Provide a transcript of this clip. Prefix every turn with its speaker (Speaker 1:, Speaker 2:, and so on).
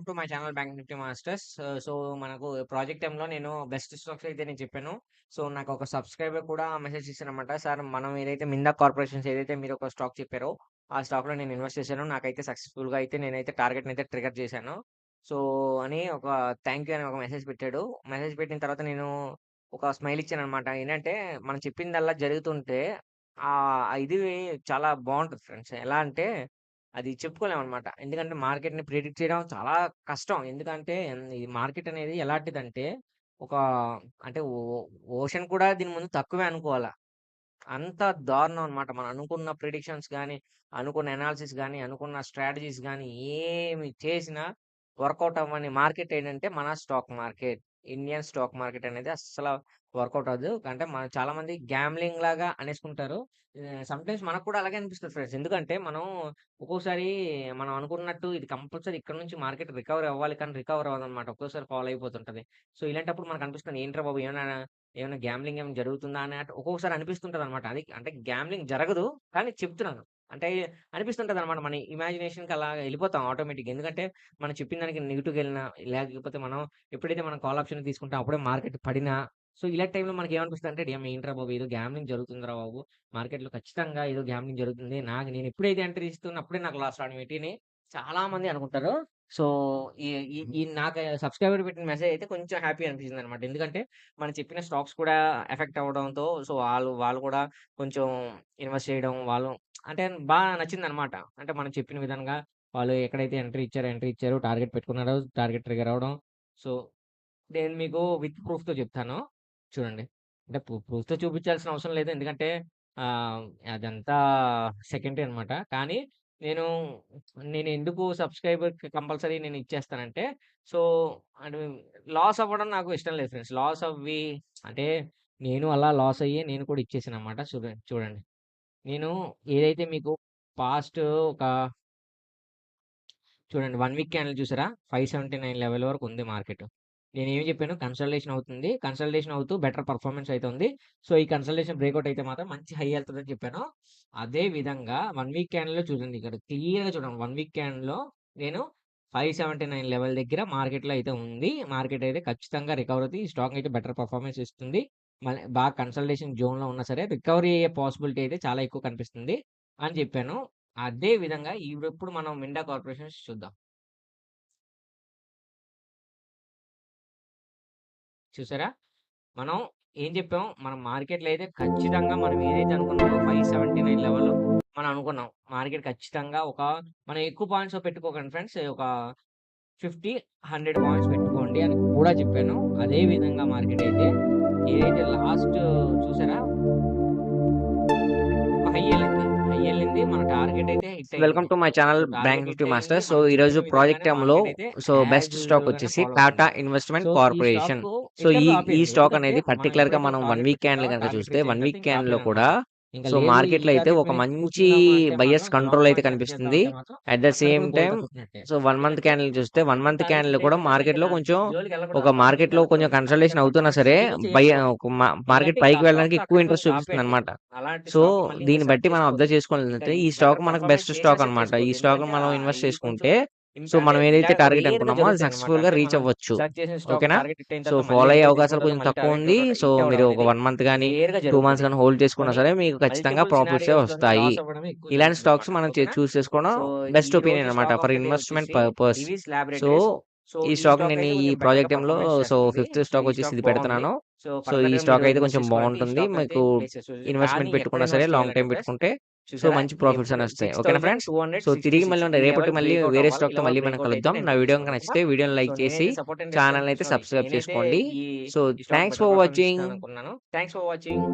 Speaker 1: Welcome to my channel bank Nifty masters. So, మనకు project టైమ్‌లో నేను బెస్ట్ స్టాక్స్ అయితే నేను చెప్పాను. సో, నాకు ఒక సబ్‌స్క్రైబర్ కూడా మెసేజ్ చేశారనమాట. సార్ మనం ఏదైతే మిందా కార్పొరేషన్స్ ఏదైతే మీరు ఒక స్టాక్ చెప్పారో, ఆ స్టాక్‌లో నేను ఇన్వెస్ట్ చేశాను. నాకైతే సక్సెస్‌ఫుల్‌గా అయితే నేనైతే టార్గెట్‌నైతే ట్రిగ్గర్ చేశాను. సో, అని ఒక థాంక్ యూ అని ఒక మెసేజ్ పెట్టాడు. మెసేజ్ పెట్టిన తర్వాత నేను ఒక స్మైల్ ఇచ్చాననమాట. ఏంటంటే మనం చెప్పిందల్లా జరుగుతుంటే ఇది చాలా బావుంటది ఫ్రెండ్స్. ఎలా అంటే అది చెప్పుకోలేమనమాట. ఎందుకంటే మార్కెట్‌ని ప్రిడిక్ట్ చేయడం చాలా కష్టం. ఎందుకంటే ఈ మార్కెట్ అనేది ఎలాంటిదంటే ఒక అంటే ఓషన్ కూడా దీని ముందు తక్కువే అనుకోవాల. అంత దారుణం అనమాట. మనం అనుకున్న ప్రిడిక్షన్స్ గాని, అనుకున్న అనాలిసిస్ గాని, అనుకున్న స్ట్రాటజీస్ గాని ఏమి చేసినా వర్కౌట్ అవ్వని మార్కెట్ ఏంటంటే మన stock market. Indian stock market అనేది అస్సల వర్కౌట్ అవ్వదు. అంటే చాలామంది గ్యామ్లింగ్ లాగా అనేసుకుంటారు. సమ్‌టైమ్స్ మనకు కూడా అలాగే అనిపిస్తది ఫ్రెండ్స్. ఎందుకంటే మనం ఒక్కోసారి మనం అనుకున్నట్టు ఇది కంపల్సరీ ఇక్కడ నుంచి మార్కెట్ రికవరీ అవ్వాలి కానీ రికవర్ అవ్వదనమాట. ఒక్కోసారి ఫాల్ అయిపోతుంటది. సో, ఇలాంటప్పుడు మనకు అనిపిస్తుంది ఏంట్రా బాబు ఏమైనా గ్యామ్లింగ్ ఏమైనా జరుగుతుందా అన్నట్టు ఒక్కొక్కసారి అనిపిస్తుంటదనమాట. అది అంటే గ్యామ్లింగ్ జరగదు. కానీ చెప్తున్నాను. అంటే అనిపిస్తుంటదనమాట. మన ఇమాజినేషన్‌కి అలా ఎళ్ళిపోతాం ఆటోమేటిక్‌గా. ఎందుకంటే మనం చెప్పిన దానికి నెగెటివ్‌గెళ్ళినా, లేకపోతే మనం ఎప్పుడైతే మనం కాల్ ఆప్షన్ తీసుకుంటామో అప్పుడే మార్కెట్ పడినా, సో, ఇలాంటి టైంలో మనకేమనిపిస్తదంటే ఏంట్రా బాబు ఏదో గ్యామ్లింగ్ జరుగుతుందిరా బాబు! మార్కెట్‌లో ఖచ్చితంగా ఏదో గ్యామ్లింగ్ జరుగుతుంది. నేను ఎప్పుడైతే ఎంట్రీ ఇస్తున్నా అప్పుడే నాకు లాస్ రావడం ఏంటి అని చాలా మంది అనుకుంటారు. సో, ఈ ఈ ఈ నాకు సబ్‌స్క్రైబర్ పెట్టిన మెసేజ్ అయితే కొంచెం హ్యాపీ అనిపించిందనమాట. ఎందుకంటే మనం చెప్పిన స్టాక్స్ కూడా ఎఫెక్ట్ అవ్వడంతో సో, వాళ్ళు కూడా కొంచెం ఇన్వెస్ట్ చేయడం అంటే నచ్చిందనమాట. అంటే మనం చెప్పిన విధంగా వాళ్ళు ఎక్కడైతే ఎంట్రీ ఇచ్చారో టార్గెట్ పెట్టుకున్నారో టార్గెట్ ట్రిగ్గర్ అవ్వడం. సో, నేను మీకు విత్ ప్రూఫ్‌తో చెప్తాను. చూడండి. అంటే ప్రూఫ్‌తో చూపించాల్సిన అవసరం లేదు. ఎందుకంటే ఆహ్, అదంతా సెకండరీ అనమాట. కానీ నేను నేనెందుకు సబ్‌స్క్రైబర్‌కి కంపల్సరీ నేను ఇచ్చేస్తానంటే, సో, అంటే లాస్ అవ్వడం నాకు ఇష్టం లేదు ఫ్రెండ్స్. లాస్ అవ్వి అంటే నేను అలా లాస్ అయ్యి నేను కూడా ఇచ్చేసాననమాట. చూడండి. నేను ఏదైతే మీకు పాస్ట్ ఒక చూడండి 1 వీక్ క్యాండిల్ చూసారా? 579 లెవెల్ వరకు ఉంది మార్కెట్. నేనేమి చెప్పాను కన్సల్టేషన్ అవుతుంది. కన్సల్టేషన్ అవుతూ బెటర్ పెర్ఫార్మన్స్ అయితే ఉంది. సో, ఈ కన్సల్టేషన్ బ్రేకౌట్ అయితే మాత్రం మంచి హై ఎళ్తదని చెప్పాను. అదే విధంగా 1 వీక్ క్యాండిల్‌లో చూడండి ఇక్కడ క్లియర్‌గా చూడండి. 1 వీక్ క్యాండిల్‌లో నేను 579 లెవెల్ దగ్గర మార్కెట్‌లో అయితే ఉంది. మార్కెట్ అయితే ఖచ్చితంగా రికవర్ అవుద్ది. ఈ స్టాక్ అయితే బెటర్ పెర్ఫార్మన్స్ ఇస్తుంది. మళ్ళీ బాగా కన్సల్టేషన్ జోన్‌లో ఉన్నా సరే రికవరీ అయ్యే పాసిబిలిటీ అయితే చాలా ఎక్కువ కనిపిస్తుంది అని చెప్పాను. అదే విధంగా ఇప్పుడు మనం మిండా కార్పొరేషన్స్ చూద్దాం. చూసారా? మనం ఏం చెప్పాం? మనం మార్కెట్‌లో అయితే ఖచ్చితంగా మనం ఏదైతే అనుకున్నామో 579 లెవెల్ మనం అనుకున్నాం. మార్కెట్ ఖచ్చితంగా మనం ఎక్కువ పాయింట్స్ పెట్టుకోకండి ఫ్రెండ్స్. ఒక 50, 100 పాయింట్స్ పెట్టుకోండి అని కూడా చెప్పాను. అదే విధంగా మార్కెట్ అయితే ఏదైతే లాస్ట్ చూసారా? ఒక హై ఎళ్ళింది. మన టార్గెట్ అయితే హిట్
Speaker 2: వెల్కమ్
Speaker 1: అయింది.
Speaker 2: To my channel
Speaker 1: so,
Speaker 2: bank
Speaker 1: target
Speaker 2: Nifty
Speaker 1: hit అయింది.
Speaker 2: మాస్టర్స్. సో,
Speaker 1: మనం
Speaker 2: ఈరోజు
Speaker 1: చెప్పిన
Speaker 2: ప్రాజెక్ట్
Speaker 1: విధంగానే
Speaker 2: టైమ్‌లో
Speaker 1: మార్కెట్ అయితే
Speaker 2: బెస్ట్
Speaker 1: యాజ్
Speaker 2: స్టాక్
Speaker 1: యూజువల్‌గానే
Speaker 2: వచ్చేసి
Speaker 1: ఫాలో
Speaker 2: టాటా
Speaker 1: అవుతుంది.
Speaker 2: ఇన్వెస్ట్‌మెంట్
Speaker 1: సో, ఈ
Speaker 2: కార్పొరేషన్.
Speaker 1: స్టాకు
Speaker 2: సో, ఈ
Speaker 1: ఇక్కడితో
Speaker 2: ఈ
Speaker 1: ఆపేయలేదు.
Speaker 2: స్టాక్
Speaker 1: ఎందుకంటే
Speaker 2: అనేది
Speaker 1: మనం
Speaker 2: పర్టిక్యులర్‌గా
Speaker 1: ఎప్పుడైతే ఒక
Speaker 2: మనం 1
Speaker 1: టార్గెట్
Speaker 2: వీక్
Speaker 1: పెట్టుకుంటామో
Speaker 2: క్యాండిల్
Speaker 1: ఆ
Speaker 2: గనక
Speaker 1: టార్గెట్
Speaker 2: చూస్తే
Speaker 1: రీచ్ అయిన
Speaker 2: 1
Speaker 1: తర్వాత
Speaker 2: వీక్
Speaker 1: ఇంక
Speaker 2: క్యాండిల్‌లో కూడా
Speaker 1: ఆపేయననమాట. ఇంక
Speaker 2: సో,
Speaker 1: లేదు ఈ
Speaker 2: మార్కెట్‌లో అయితే ఒక
Speaker 1: టార్గెట్ మీదే
Speaker 2: మంచి
Speaker 1: కూర్చుందామా అంటే
Speaker 2: బయస్
Speaker 1: మాత్రం ఇంక
Speaker 2: కంట్రోల్
Speaker 1: లాంగ్
Speaker 2: అయితే
Speaker 1: పాయింట్స్ ఎంటర్
Speaker 2: కనిపిస్తుంది.
Speaker 1: చేద్దామంటే మాత్రం
Speaker 2: అట్ ద
Speaker 1: అక్కడ
Speaker 2: సేమ్
Speaker 1: కూడా
Speaker 2: టైమ్
Speaker 1: బోల్తా కొట్టినట్టే.
Speaker 2: సో, 1 మంత్
Speaker 1: ఎందుకంటే
Speaker 2: క్యాండిల్ చూస్తే
Speaker 1: ఒక
Speaker 2: 1
Speaker 1: month
Speaker 2: month
Speaker 1: target
Speaker 2: candle
Speaker 1: hit
Speaker 2: కూడా
Speaker 1: అయిపోయిందంటే ఇంక
Speaker 2: మార్కెట్‌లో
Speaker 1: దాని
Speaker 2: కొంచెం
Speaker 1: జోలికి వెళ్ళకూడదు.
Speaker 2: ఒక
Speaker 1: ఆ టార్గెట్‌కి
Speaker 2: మార్కెట్‌లో కొంచెం
Speaker 1: వెళ్ళకూడదు. టార్గెట్
Speaker 2: కన్సల్టేషన్ అవుతున్నా
Speaker 1: పర్ఫార్మెన్స్
Speaker 2: సరే
Speaker 1: ఏదో చేయాల్సిందే.
Speaker 2: ఒక మార్కెట్
Speaker 1: ఎందుకంటే ఇంక
Speaker 2: పైకి
Speaker 1: ఆ
Speaker 2: వెళ్ళడానికి
Speaker 1: స్టాక్‌తో
Speaker 2: ఎక్కువ
Speaker 1: అక్కడితో
Speaker 2: ఇంట్రెస్ట్
Speaker 1: ఇంక ఆపేయొద్దు.
Speaker 2: చూపిస్తుందన్నమాట.
Speaker 1: అలాంటి
Speaker 2: సో,
Speaker 1: స్టాక్‌ని మళ్ళీ ఇంక
Speaker 2: దీన్ని
Speaker 1: సెలెక్ట్
Speaker 2: బట్టి మనం
Speaker 1: చేసుకోవద్దు.
Speaker 2: అబ్జర్వ్
Speaker 1: ఇంకా
Speaker 2: చేసుకోవాలంటే
Speaker 1: ఈ
Speaker 2: ఈ స్టాక్
Speaker 1: బెటర్
Speaker 2: మనకు
Speaker 1: పెర్ఫార్మన్స్
Speaker 2: బెస్ట్
Speaker 1: చేసినా
Speaker 2: స్టాక్
Speaker 1: సెట్
Speaker 2: అన్నమాట. ఈ
Speaker 1: చేసుకోవద్దు.
Speaker 2: స్టాక్‌లో
Speaker 1: ఎందుకంటే
Speaker 2: మనం ఇన్వెస్ట్
Speaker 1: ఇవి కొంచెం
Speaker 2: చేసుకుంటే సో,
Speaker 1: అంటే
Speaker 2: మనం
Speaker 1: ఇలా
Speaker 2: ఏదైతే టార్గెట్
Speaker 1: రేర్‌గా
Speaker 2: అనుకున్నామో అది
Speaker 1: జరుగుతాయన్నమాట.
Speaker 2: సక్సెస్‌ఫుల్‌గా
Speaker 1: అంటే
Speaker 2: రీచ్
Speaker 1: మనం
Speaker 2: అవ్వచ్చు.
Speaker 1: సెలెక్ట్ చేసిన స్టాక్
Speaker 2: ఓకేనా?
Speaker 1: టార్గెట్ హిట్ అయిన
Speaker 2: సో,
Speaker 1: తర్వాత మళ్ళీ
Speaker 2: ఫాలో అయ్యే
Speaker 1: రిపీట్
Speaker 2: అవకాశాలు
Speaker 1: తీసుకోవడం,
Speaker 2: కొంచెం
Speaker 1: మళ్ళీ టార్గెట్
Speaker 2: తక్కువుంది. సో,
Speaker 1: హిట్ అవ్వడం
Speaker 2: మీరు ఒక
Speaker 1: అనేది
Speaker 2: 1 మంత్ గాని,
Speaker 1: రేర్‌గా
Speaker 2: 2 మంత్స్
Speaker 1: జరుగుతది.
Speaker 2: గాని హోల్డ్ చేసుకున్నా
Speaker 1: కానీ
Speaker 2: సరే మీకు ఖచ్చితంగా
Speaker 1: మల్టిపుల్
Speaker 2: ప్రాఫిట్సే
Speaker 1: సినారియోస్‌లోని
Speaker 2: వస్తాయి.
Speaker 1: లాస్ అవ్వడమే ఎక్కువ
Speaker 2: ఇలాంటి
Speaker 1: జరుగుతదన్నమాట.
Speaker 2: స్టాక్స్ మనం
Speaker 1: ఓకేనా?
Speaker 2: చూస్ చేసుకోవడం
Speaker 1: సో,
Speaker 2: బెస్ట్
Speaker 1: ఈ రోజు
Speaker 2: ఒపీనియన్ అన్నమాట
Speaker 1: stock
Speaker 2: for
Speaker 1: of the day
Speaker 2: investment
Speaker 1: వచ్చేసి
Speaker 2: purpose.
Speaker 1: Divi's
Speaker 2: so,
Speaker 1: laboratories. So,
Speaker 2: ఈ
Speaker 1: ఈ
Speaker 2: స్టాక్
Speaker 1: స్టాక్
Speaker 2: నేను
Speaker 1: అయితే
Speaker 2: ఈ
Speaker 1: కొంచెం బెటర్‌గా
Speaker 2: ప్రాజెక్ట్ టైమ్‌లో
Speaker 1: పెర్ఫార్మన్స్
Speaker 2: సో,
Speaker 1: చేస్తుంది.
Speaker 2: ఫిఫ్త్
Speaker 1: సో,
Speaker 2: స్టాక్
Speaker 1: ఈ
Speaker 2: వచ్చేసి
Speaker 1: స్టాక్
Speaker 2: ఇది
Speaker 1: బావుంది.
Speaker 2: పెడుతున్నాను.
Speaker 1: సో,
Speaker 2: సో, ఈ
Speaker 1: ఫర్దర్‌గా
Speaker 2: స్టాక్
Speaker 1: మీరు
Speaker 2: అయితే
Speaker 1: ఇన్వెస్ట్
Speaker 2: కొంచెం
Speaker 1: చేసుకోవాలంటే ఈ
Speaker 2: బావుంటుంది.
Speaker 1: స్టాక్‌లో అయితే
Speaker 2: మీకు
Speaker 1: ప్లేస్ చేసుకోవచ్చు. కానీ
Speaker 2: ఇన్వెస్ట్‌మెంట్
Speaker 1: ఎక్కడ
Speaker 2: పెట్టుకున్నా సరే
Speaker 1: ఇన్వెస్ట్
Speaker 2: లాంగ్ టైమ్
Speaker 1: చేయాలంటే ఫ్రెండ్స్
Speaker 2: పెట్టుకుంటే సో,
Speaker 1: చూసారా?
Speaker 2: మంచి ప్రాఫిట్స్
Speaker 1: ఎప్పుడు
Speaker 2: అనేవి వస్తాయి. ఓకేనా ఫ్రెండ్స్? సో, తిరిగి మళ్ళీ
Speaker 1: 6266 ఈ
Speaker 2: రేపటి
Speaker 1: లెవెల్
Speaker 2: మళ్ళీ
Speaker 1: బ్రేక్‌ఔట్
Speaker 2: వేరే
Speaker 1: అవ్వాలి. ఈ
Speaker 2: స్టాక్‌తో
Speaker 1: లెవెల్
Speaker 2: మళ్ళీ మనం
Speaker 1: బ్రేక్‌ఔట్ అయితే
Speaker 2: కలుద్దాం.
Speaker 1: నేను
Speaker 2: నా
Speaker 1: ఎంట్రీ
Speaker 2: వీడియో గనుక
Speaker 1: తీసుకోవాలి. ఓకేనా?
Speaker 2: నచ్చితే వీడియోని
Speaker 1: సో,
Speaker 2: లైక్ చేసి
Speaker 1: నేనైతే సపోర్ట్ అండ్ రెసిస్టెన్స్
Speaker 2: ఛానెల్‌ని అయితే
Speaker 1: సారీ
Speaker 2: సబ్స్క్రైబ్
Speaker 1: నేనైతే
Speaker 2: చేసుకోండి.
Speaker 1: ఈ
Speaker 2: సో,
Speaker 1: ఈ stock
Speaker 2: thanks
Speaker 1: better
Speaker 2: for
Speaker 1: performance
Speaker 2: watching.
Speaker 1: ఇస్తాననుకున్నాను. Thanks for watching.